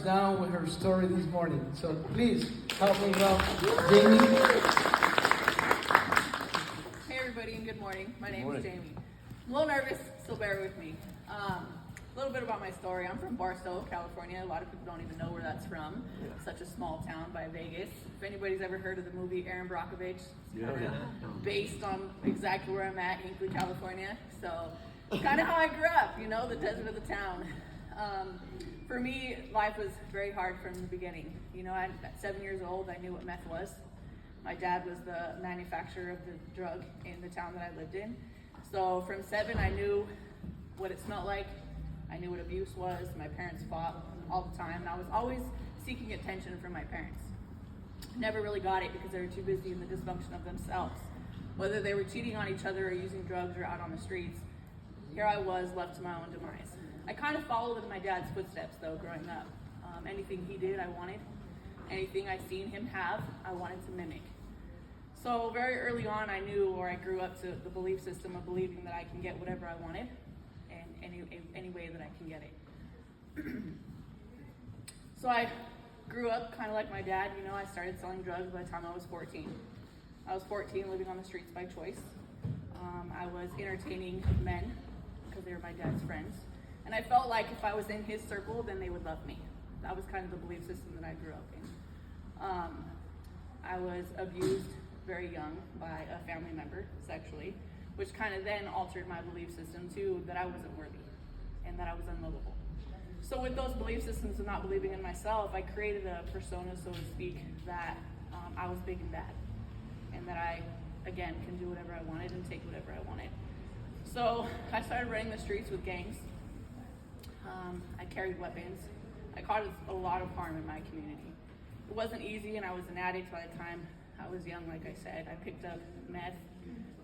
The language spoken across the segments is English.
comes down with her story this morning. So please help me welcome Jamie. Hey everybody and good morning. My name is Jamie. I'm a little nervous, so bear with me. A little bit about my story. I'm from Barstow, California. A lot of people don't even know where that's from. Such a small town by Vegas. If anybody's ever heard of the movie Aaron Brockovich, it's based on exactly where I'm at, Hinkley, California. So kind of how I grew up, you know, the desert of the town. For me, life was very hard from the beginning. You know, at 7 years old, I knew what meth was. My dad was the manufacturer of the drug in the town that I lived in. So from 7, I knew what it smelled like. I knew what abuse was. My parents fought all the time, and I was always seeking attention from my parents. Never really got it because they were too busy in the dysfunction of themselves. Whether they were cheating on each other or using drugs or out on the streets, here I was left to my own demise. I kind of followed in my dad's footsteps though growing up. Anything he did, I wanted. Anything I seen him have, I wanted to mimic. So very early on, I knew, or I grew up to the belief system of believing that I can get whatever I wanted, and any way that I can get it. So I grew up kind of like my dad. You know, I started selling drugs by the time I was 14. I was 14, living on the streets by choice. I was entertaining men because they were my dad's friends, and I felt like if I was in his circle, then they would love me. That was kind of the belief system that I grew up in. I was abused very young by a family member sexually, which kind of then altered my belief system too, that I wasn't worthy and that I was unlovable. So with those belief systems of not believing in myself, I created a persona, so to speak, that I was big and bad, and that I, again, can do whatever I wanted and take whatever I wanted. So I started running the streets with gangs. I carried weapons. I caused a lot of harm in my community. It wasn't easy, and I was an addict by the time I was young, like I said. I picked up meth,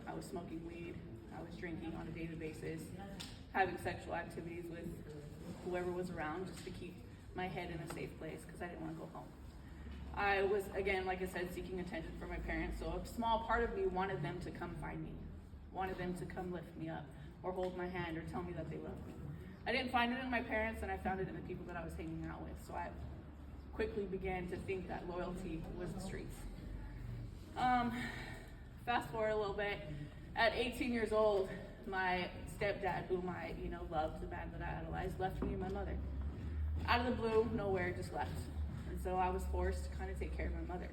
I was smoking weed, I was drinking on a daily basis, having sexual activities with whoever was around just to keep my head in a safe place because I didn't want to go home. I was, again, like I said, seeking attention from my parents, so a small part of me wanted them to come find me, wanted them to come lift me up or hold my hand or tell me that they loved me. I didn't find it in my parents, and I found it in the people that I was hanging out with, so I quickly began to think that loyalty was the streets. Fast forward a little bit, at 18 years old, my stepdad, whom I, loved, the man that I idolized, left me and my mother. Out of the blue, nowhere, just left. And so I was forced to kind of take care of my mother.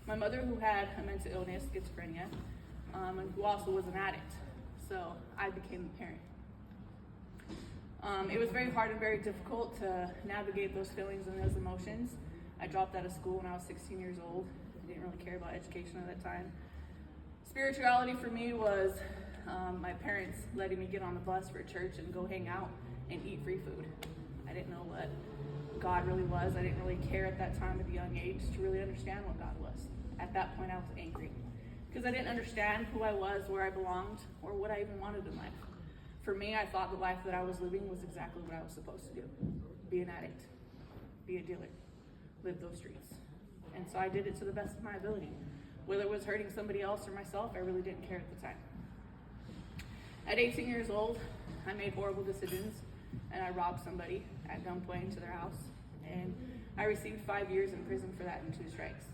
My mother, who had a mental illness, schizophrenia, and who also was an addict. So I became the parent. It was very hard and very difficult to navigate those feelings and those emotions. I dropped out of school when I was 16 years old. I didn't really care about education at that time. Spirituality for me was my parents letting me get on the bus for church and go hang out and eat free food. I didn't know what God really was. I didn't really care at that time at a young age to really understand what God was. At that point, I was angry because I didn't understand who I was, where I belonged, or what I even wanted in life. For me, I thought the life that I was living was exactly what I was supposed to do. Be an addict, be a dealer, live those streets. And so I did it to the best of my ability. Whether it was hurting somebody else or myself, I really didn't care at the time. At 18 years old, I made horrible decisions, and I robbed somebody at gunpoint into their house. And I received 5 years in prison for that and 2 strikes.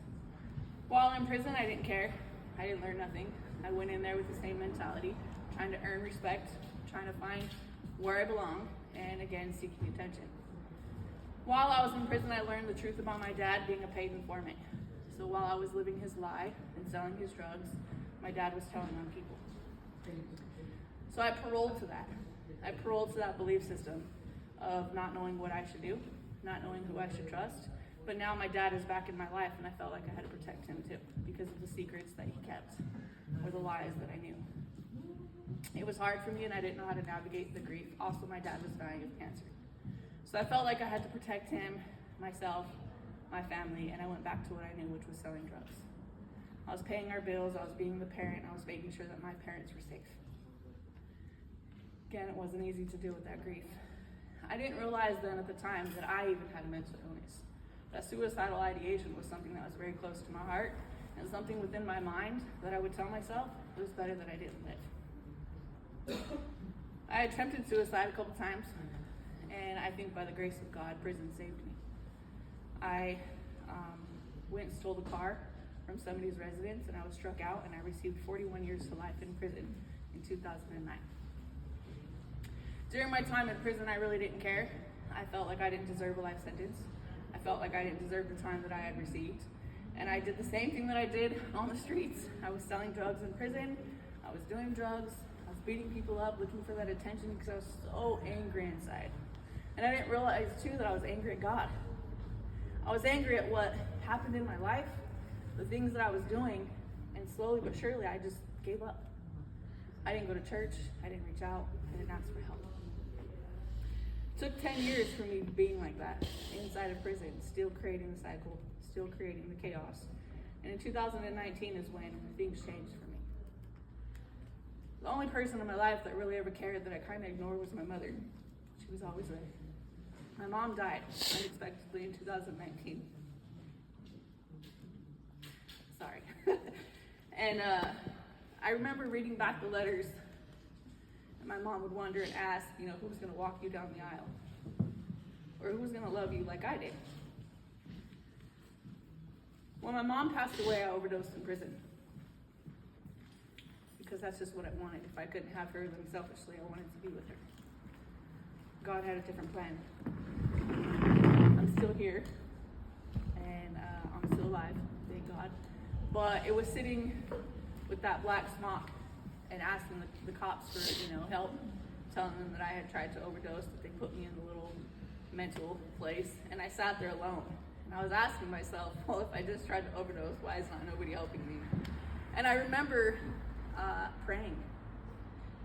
While in prison, I didn't care. I didn't learn nothing. I went in there with the same mentality, trying to earn respect, trying to find where I belong, and again, seeking attention. While I was in prison, I learned the truth about my dad being a paid informant. So while I was living his lie and selling his drugs, my dad was telling on people. So I paroled to that. I paroled to that belief system of not knowing what I should do, not knowing who I should trust. But now my dad is back in my life, and I felt like I had to protect him too because of the secrets that he kept or the lies that I knew. It was hard for me, and I didn't know how to navigate the grief. Also, my dad was dying of cancer. So I felt like I had to protect him, myself, my family, and I went back to what I knew, which was selling drugs. I was paying our bills, I was being the parent, I was making sure that my parents were safe. Again, it wasn't easy to deal with that grief. I didn't realize then at the time that I even had a mental illness. That suicidal ideation was something that was very close to my heart, and something within my mind that I would tell myself it was better that I didn't live. I attempted suicide a couple times, and I think by the grace of God, prison saved me. I went and stole the car from somebody's residence, and I was struck out, and I received 41 years to life in prison in 2009. During my time in prison, I really didn't care. I felt like I didn't deserve a life sentence. I felt like I didn't deserve the time that I had received. And I did the same thing that I did on the streets. I was selling drugs in prison. I was doing drugs. I was beating people up, looking for that attention because I was so angry inside. And I didn't realize too that I was angry at God. I was angry at what happened in my life, the things that I was doing, and slowly but surely I just gave up. I didn't go to church. I didn't reach out. I didn't ask for help. It took 10 years for me being like that, inside of prison, still creating the cycle, still creating the chaos. And in 2019 is when things changed for me. The only person in my life that really ever cared that I kind of ignored was my mother. She was always there. My mom died unexpectedly in 2019. Sorry. And I remember reading back the letters. My mom would wonder and ask, who was going to walk you down the aisle? Or who was going to love you like I did? When my mom passed away, I overdosed in prison. Because that's just what I wanted. If I couldn't have her, then selfishly I wanted to be with her. God had a different plan. I'm still here. And I'm still alive, thank God. But it was sitting with that black smock and asking the cops for, help, telling them that I had tried to overdose, that they put me in a little mental place, and I sat there alone. And I was asking myself, well, if I just tried to overdose, why is not nobody helping me? And I remember praying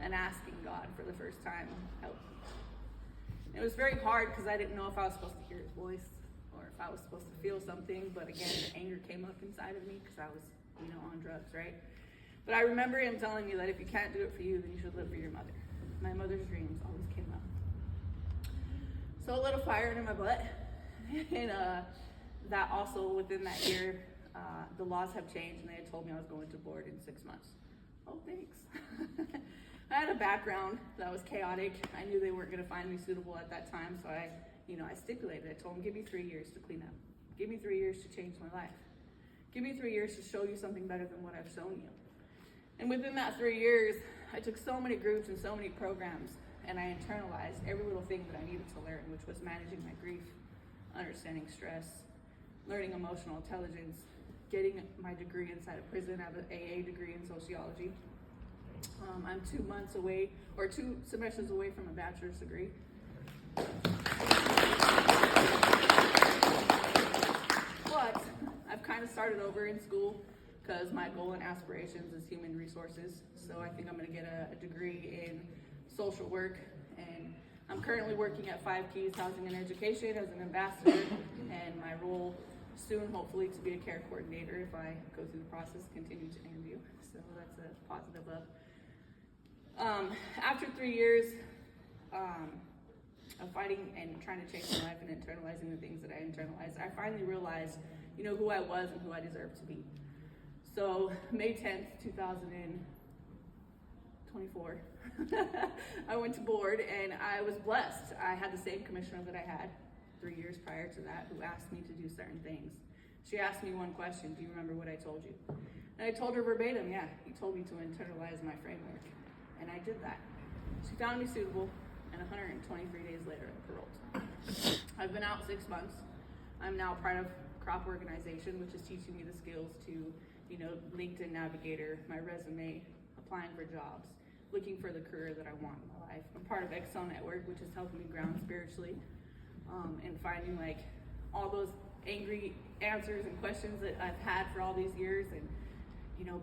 and asking God for the first time, help me. It was very hard because I didn't know if I was supposed to hear his voice or if I was supposed to feel something, but again, the anger came up inside of me because I was, on drugs, right? But I remember him telling me that if you can't do it for you, then you should live for your mother. My mother's dreams always came up. So a little fire in my butt. And that also, within that year, the laws have changed and they had told me I was going to board in 6 months. Oh, thanks. I had a background that was chaotic. I knew they weren't going to find me suitable at that time, so I stipulated. I told them, give me 3 years to clean up. Give me 3 years to change my life. Give me 3 years to show you something better than what I've shown you. And within that 3 years, I took so many groups and so many programs, and I internalized every little thing that I needed to learn, which was managing my grief, understanding stress, learning emotional intelligence, getting my degree inside of prison. I have an AA degree in sociology. I'm 2 months away, or 2 semesters away from a bachelor's degree. But I've kind of started over in school because my goal and aspirations is human resources. So I think I'm going to get a degree in social work, and I'm currently working at 5 Keys Housing and Education as an ambassador, and my role soon, hopefully, to be a care coordinator if I go through the process, continue to interview. So that's a positive of. After 3 years of fighting and trying to change my life and internalizing the things that I internalized, I finally realized, who I was and who I deserved to be. So May 10th, 2024, I went to board and I was blessed. I had the same commissioner that I had 3 years prior to that who asked me to do certain things. She asked me one question, do you remember what I told you? And I told her verbatim, yeah, you told me to internalize my framework. And I did that. She found me suitable, and 123 days later, I paroled. I've been out 6 months. I'm now part of Crop Organization, which is teaching me the skills to, LinkedIn Navigator, my resume, applying for jobs, looking for the career that I want in my life. I'm part of Excel Network, which is helping me ground spiritually, and finding all those angry answers and questions that I've had for all these years, and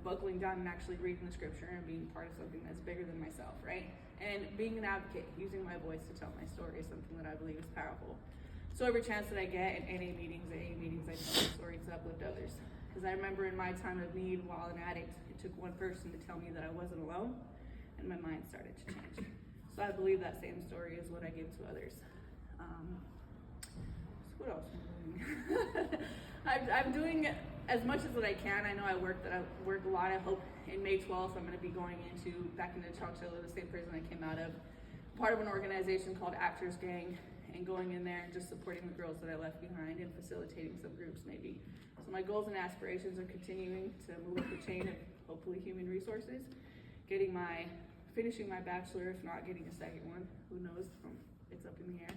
buckling down and actually reading the scripture and being part of something that's bigger than myself, right? And being an advocate, using my voice to tell my story is something that I believe is powerful. So every chance that I get in AA meetings, I tell my story to uplift others. Because I remember in my time of need while an addict, it took one person to tell me that I wasn't alone, and my mind started to change. So I believe that same story is what I give to others. So what else am I doing? I'm doing as much as that I can. I know I work a lot. I hope in May 12th I'm going to be going back into Chowchilla, the same prison I came out of, part of an organization called Actors Gang, and going in there and just supporting the girls that I left behind and facilitating some groups maybe. So my goals and aspirations are continuing to move up the chain of hopefully human resources, finishing my bachelor, if not getting a second one, who knows, it's up in the air,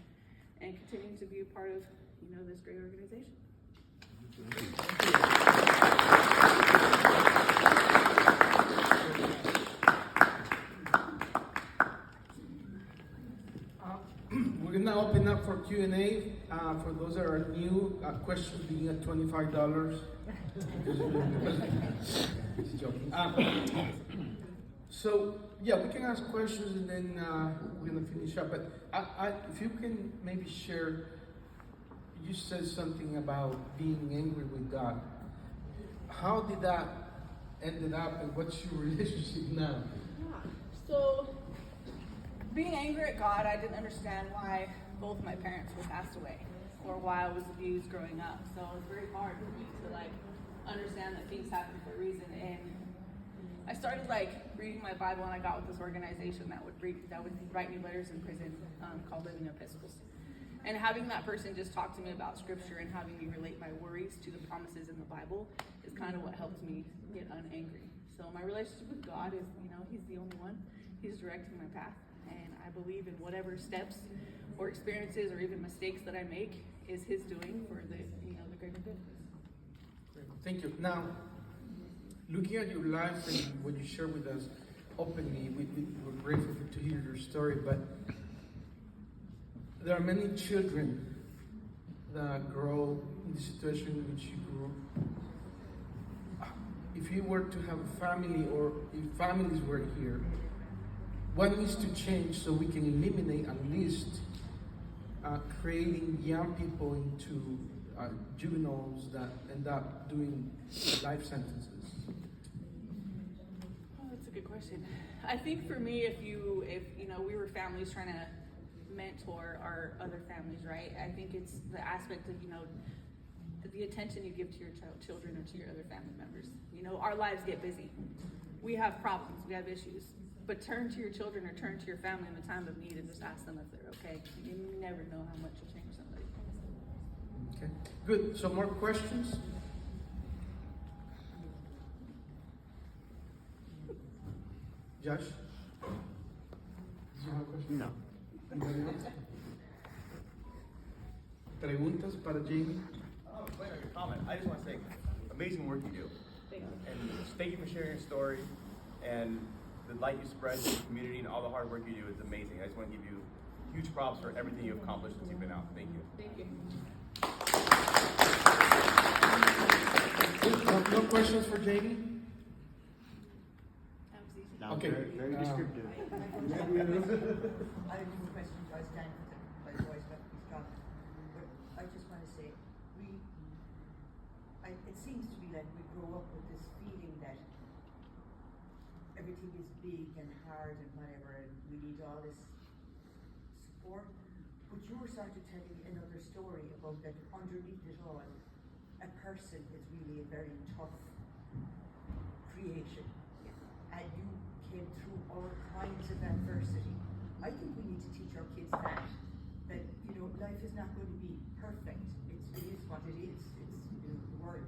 and continuing to be a part of, this great organization. We're gonna open up for Q&A. For those that are new, questions begin at $25. Just joking. So yeah, we can ask questions and then we're gonna finish up. But if you can maybe share, you said something about being angry with God. How did that ended up, and what's your relationship now? So, being angry at God, I didn't understand why both my parents were passed away, or why I was abused growing up. So it was very hard for me to understand that things happen for a reason. And I started reading my Bible, and I got with this organization that would write me letters in prison called Living Epistles. And having that person just talk to me about scripture and having me relate my worries to the promises in the Bible is kind of what helped me get unangry. So my relationship with God is, He's the only one. He's directing my path. And I believe in whatever steps or experiences or even mistakes that I make is His doing for the greater good. Great. Thank you. Now, looking at your life and what you share with us openly, we're grateful to hear your story, but there are many children that grow in the situation in which you grew. If you were to have a family, or if families were here, what needs to change so we can eliminate at least creating young people into juveniles that end up doing life sentences? Oh, that's a good question. I think for me, if we were families trying to mentor our other families, right? I think it's the aspect of, the attention you give to your children or to your other family members. Our lives get busy. We have problems, we have issues. But turn to your children or turn to your family in the time of need and just ask them if they're okay. You never know how much will change somebody. Okay, good. So more questions? Josh? Did you have a question? No. Anybody else? Preguntas para Jamie? Wait, your comment. I just want to say, amazing work you do. Thank you. And thank you for sharing your story and the light you spread to the community and all the hard work you do. It's amazing. I just want to give you huge props for everything you've accomplished since you've been out. Thank you. Thank you. No questions for Jamie? That was easy. No, Okay. Very descriptive. I have a question. I stand with him. My voice got to be strong. But I just want to say, it seems to be like we grow up with this feeling that everything is big and hard and whatever, and we need all this support. But you were sort of telling me another story about that underneath it all, a person is really a very tough creation. And you came through all kinds of adversity. I think we need to teach our kids that life is not going to be perfect. It is what it is. It's the world,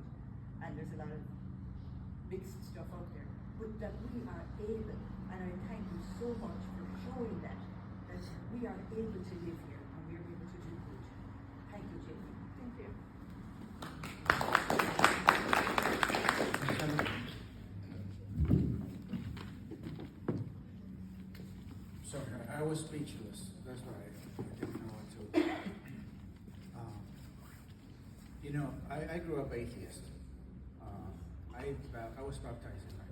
and there's a lot of mixed stuff out there. But that we are able, and I thank you so much for showing that we are able to live here and we are able to do good. Thank you, Jamie. Thank you. Sorry, I was speechless. That's why I didn't know what to. I grew up atheist. I was baptized in my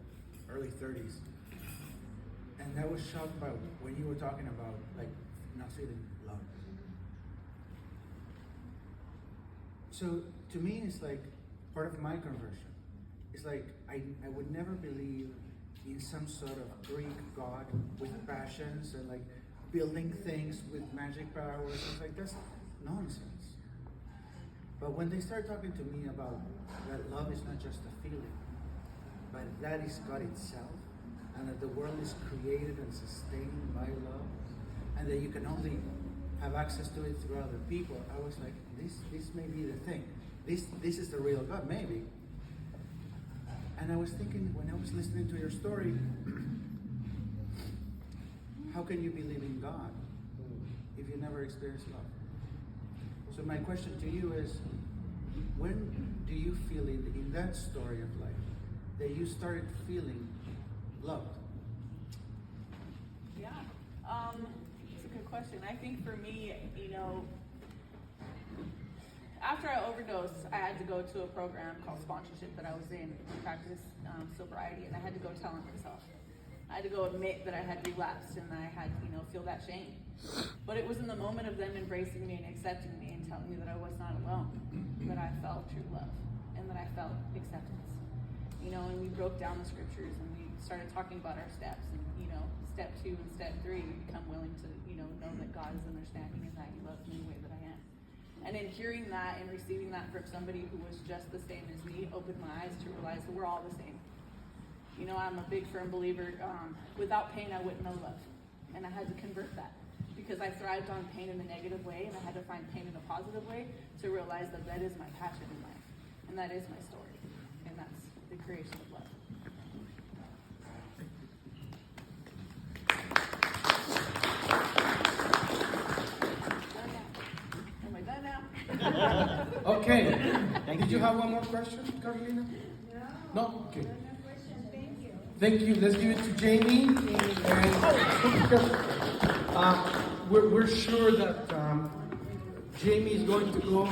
early 30s, and I was shocked by when you were talking about not feeling love. So to me, it's like part of my conversion. It's like I would never believe in some sort of Greek god with passions and building things with magic powers. It's like, that's nonsense. But when they start talking to me about that love is not just a feeling, but that is God itself, and that the world is created and sustained by love, and that you can only have access to it through other people, I was like, this may be the thing. This is the real God, maybe. And I was thinking, when I was listening to your story, how can you believe in God if you never experienced love? So my question to you is, when do you feel in that story of life that you started feeling loved? Yeah, it's a good question. I think for me, after I overdosed, I had to go to a program called Sponsorship that I was in to practice sobriety, and I had to go tell on myself. I had to go admit that I had relapsed, and I had, feel that shame. But it was in the moment of them embracing me and accepting me and telling me that I was not alone, that I felt true love, and that I felt acceptance. And we broke down the scriptures, and we started talking about our steps, and, step 2 and step 3, we become willing to, know that God is understanding and that He loves me the way that I am. And in hearing that and receiving that from somebody who was just the same as me, opened my eyes to realize that we're all the same. I'm a big firm believer, without pain I wouldn't know love. And I had to convert that, because I thrived on pain in a negative way, and I had to find pain in a positive way to realize that that is my passion in life, and that is my story, and that's the creation of love. Am I done now? Okay. Did you have one more question, Carolina? No? Okay. Thank you. Let's give it to Jamie. And we're sure that Jamie is going to go